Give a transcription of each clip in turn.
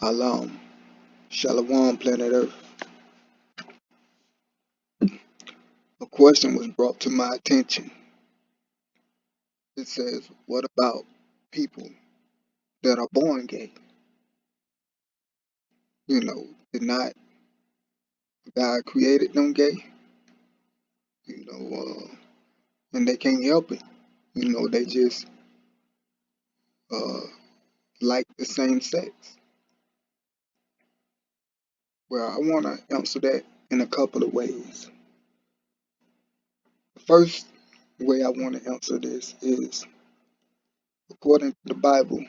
Alam, Shalom, planet Earth. A question was brought to my attention. It says, what about people that are born gay? Did not God created them gay? You know, and they can't help it. They just uh, like the same sex. Well, I want to answer that in a couple of ways. The first way I want to answer this is, according to the Bible,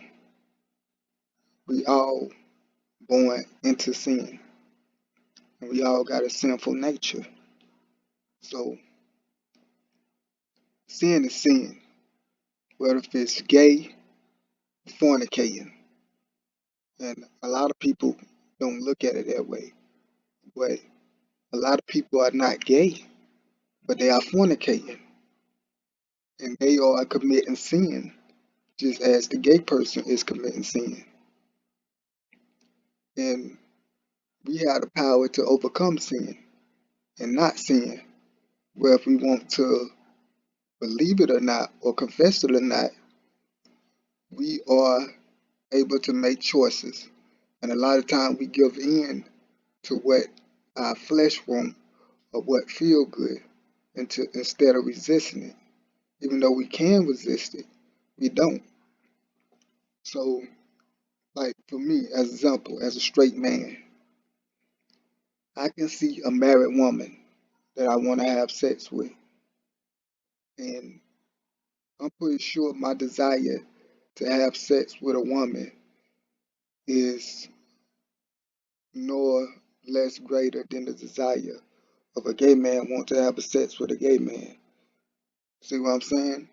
we all born into sin, and we all got a sinful nature. So sin is sin, whether if it's gay, fornicating. And a lot of people don't look at it that way. But a lot of people are not gay, but they are fornicating. And they are committing sin, just as the gay person is committing sin. And we have the power to overcome sin and not sin. Where if we want to believe it or not, or confess it or not, we are able to make choices. And a lot of times we give in to what our flesh wants or what feel good instead of resisting it. Even though we can resist it, we don't. So, like for me, as example, as a straight man, I can see a married woman that I want to have sex with, and I'm pretty sure my desire to have sex with a woman is no less greater than the desire of a gay man want to have sex with a gay man. See what I'm saying?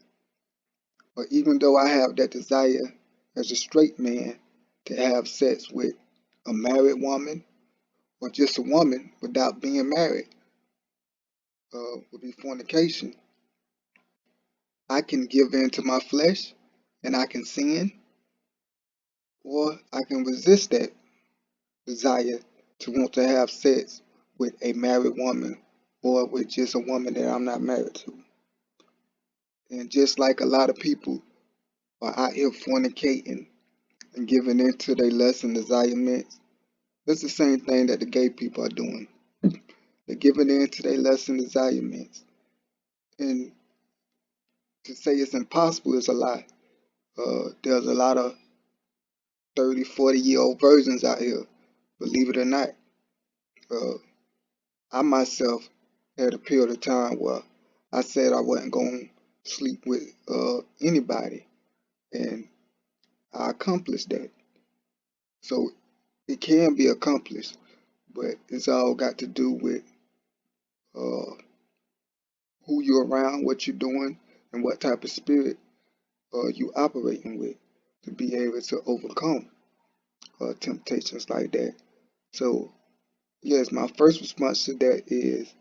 But even though I have that desire as a straight man to have sex with a married woman or just a woman without being married, would be fornication. I can give in to my flesh and I can sin, or I can resist that desire to want to have sex with a married woman or with just a woman that I'm not married to. And just like a lot of people are out here fornicating and giving in to their lust and desirements, that's the same thing that the gay people are doing. They're giving in to their lust and desirements. And to say it's impossible is a lie. There's a lot of 30, 40-year-old virgins out here, believe it or not. Uh, I myself had a period of time where I said I wasn't going to sleep with anybody, and I accomplished that. So it can be accomplished, but it's all got to do with uh, who you're around, what you're doing, and what type of spirit you operating with to be able to overcome temptations like that. So yes, my first response to that is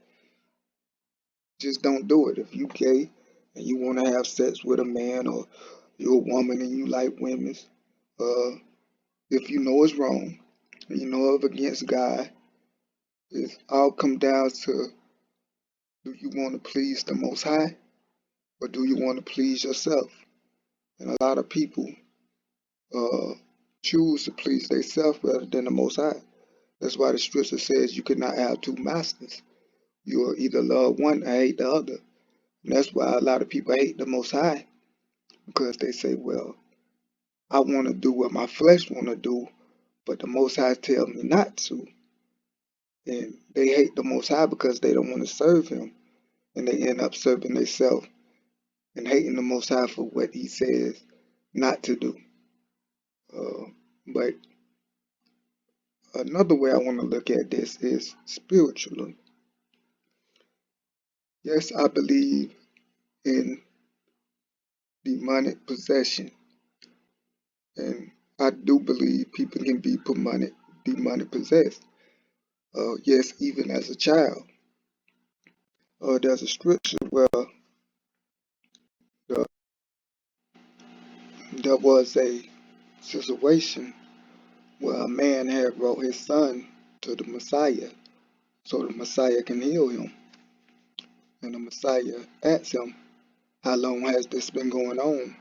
just don't do it. If you gay and you want to have sex with a man, or you're a woman and you like women, uh, if you know it's wrong and you know it's against God, it's all come down to, do you want to please the Most High or do you want to please yourself? And a lot of people uh, choose to please themselves rather than the Most High. That's why the scripture says you cannot have two masters. You will either love one or hate the other. And that's why a lot of people hate the Most High, because they say, well, I want to do what my flesh want to do, but the Most High tell me not to. And they hate the Most High because they don't want to serve Him. And they end up serving themselves and hating the Most High for what He says not to do. But another way I want to look at this is spiritually. Yes, I believe in demonic possession. And I do believe people can be demonic possessed. Yes, even as a child. There's a scripture where there was a situation where a man had brought his son to the Messiah so the Messiah can heal him. And the Messiah asked him, "How long has this been going on?"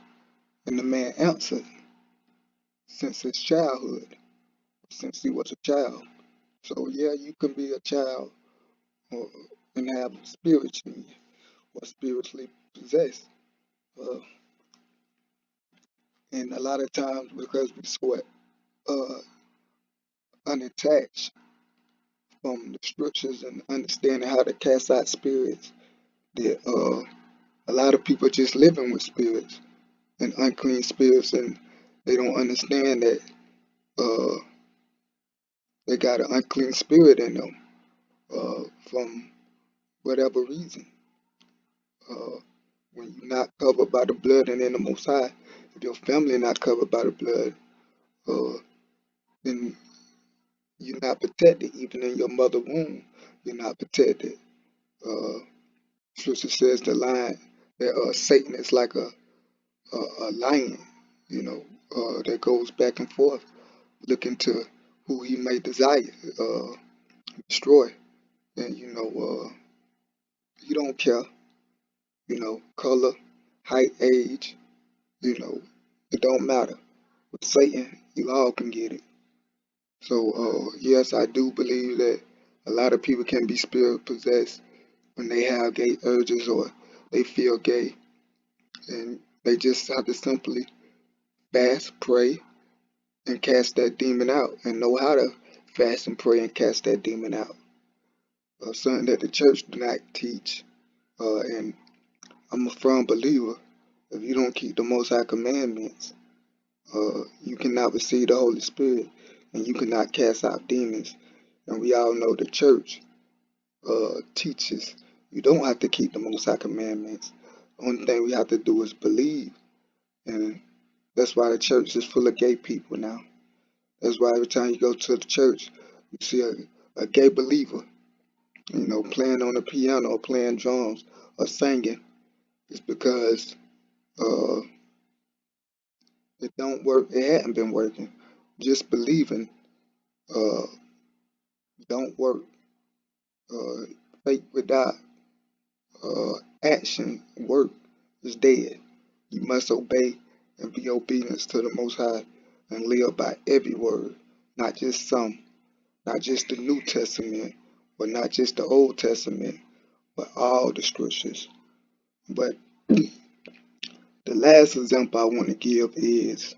And the man answered, "Since his childhood, since he was a child." So yeah, you can be a child or, and have spiritually or spiritually possessed. Uh, and a lot of times because we're so uh, unattached from the scriptures and understanding how to cast out spirits, that a lot of people just living with spirits and unclean spirits, and they don't understand that uh, they got an unclean spirit in them from whatever reason. Uh, when you're not covered by the blood and in the Most High, if your family not covered by the blood, uh, then you're not protected. Even in your mother womb, you're not protected. Uh, Scripture says the lion that Satan is like a lion, you know, that goes back and forth looking to who he may desire, destroy. And he don't care, color, height, age, it don't matter. With Satan, you all can get it. So, yes, I do believe that a lot of people can be spirit possessed when they have gay urges or they feel gay, and they just have to simply fast, pray, and cast that demon out, and know how to fast and pray and cast that demon out. Something that the church do not teach, and I'm a firm believer. If you don't keep the Most High commandments, you cannot receive the Holy Spirit, and you cannot cast out demons. And we all know the church teaches you don't have to keep the Most High commandments. The only thing we have to do is believe, and that's why the church is full of gay people now. That's why every time you go to the church, you see a gay believer, playing on the piano or playing drums or singing. It's because uh, it don't work. It hadn't been working. Just believing uh, don't work. Uh, Faith without action, work is dead. You must obey and be obedient to the Most High and live by every word, not just some, not just the New Testament, but not just the Old Testament, but all the scriptures. But the last example I want to give is,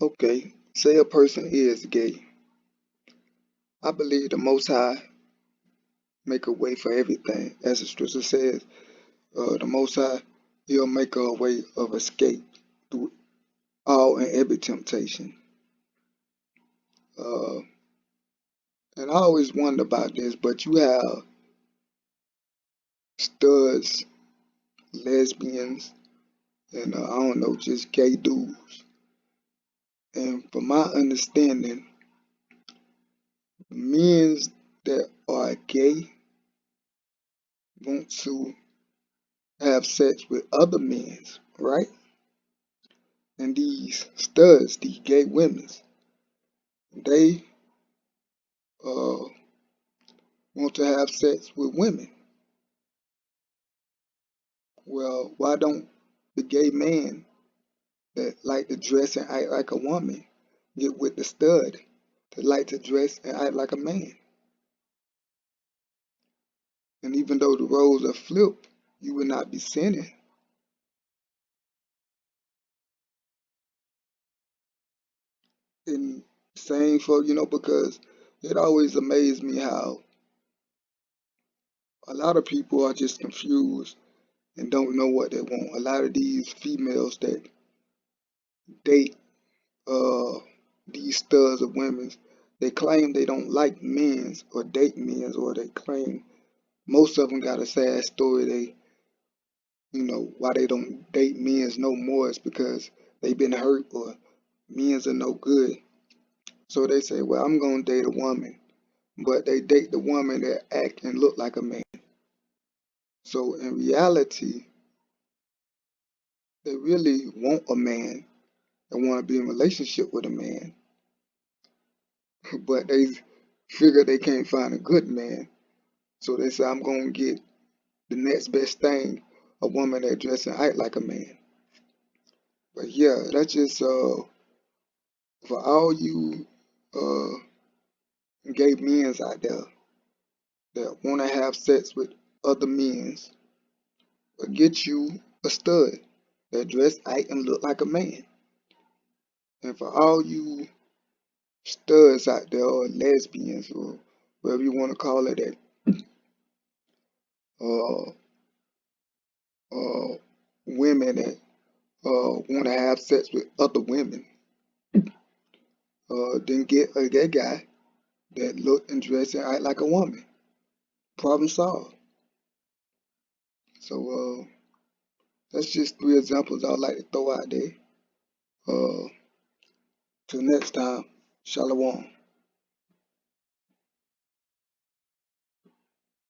okay, say a person is gay. I believe the Most High make a way for everything. As the scripture says, the Most High, He'll make a way of escape through all and every temptation. Uh, and I always wonder about this, but you have studs, lesbians, and I don't know, just gay dudes. And from my understanding, men that are gay want to have sex with other men, right? And these studs, these gay women, they uh, want to have sex with women. Well, why don't the gay man that like to dress and act like a woman get with the stud that like to dress and act like a man? And even though the roles are flipped, you would not be sinning. And same for, because it always amazed me how a lot of people are just confused and don't know what they want. A lot of these females that date uh these studs of women, they claim they don't like men's or date men's, or they claim most of them got a sad story. They, why they don't date men's no more is because they been hurt or men's are no good. So they say, well, I'm gonna date a woman, but they date the woman that act and look like a man. So in reality, they really want a man and want to be in a relationship with a man, but they figure they can't find a good man. So they say, I'm gonna get the next best thing, a woman that dress and act like a man. But yeah, that's just for all you uh gay men's out there that wanna have sex with other men's, but get you a stud that dress, act, and look like a man. And for all you studs out there or lesbians or whatever you want to call it, that uh women that want to have sex with other women, then get a gay guy that look and dress and act like a woman. Problem solved. So that's just three examples I'd like to throw out there. Uh, till next time, shalom.